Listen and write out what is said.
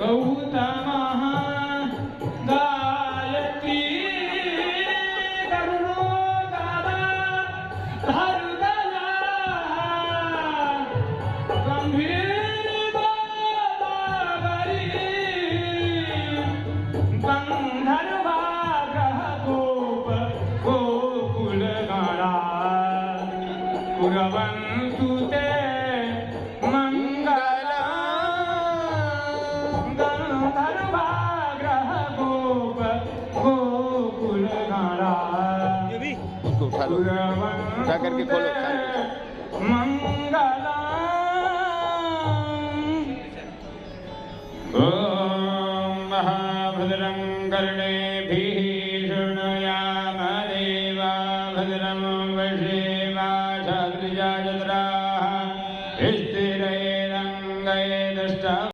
गौतमः गायत्री करुणोदरा हरदया गंभीर गोदावरी गंधर्वाग्रह गोप गोकुलगणा कुर्वन्तु ते मंगलम् गंधर्वाग्रह गोप गोकुलगणा उसको उठा लो, उठा करके खोलो। मंगलम् ॐ महाभद्रं कर्णेभिः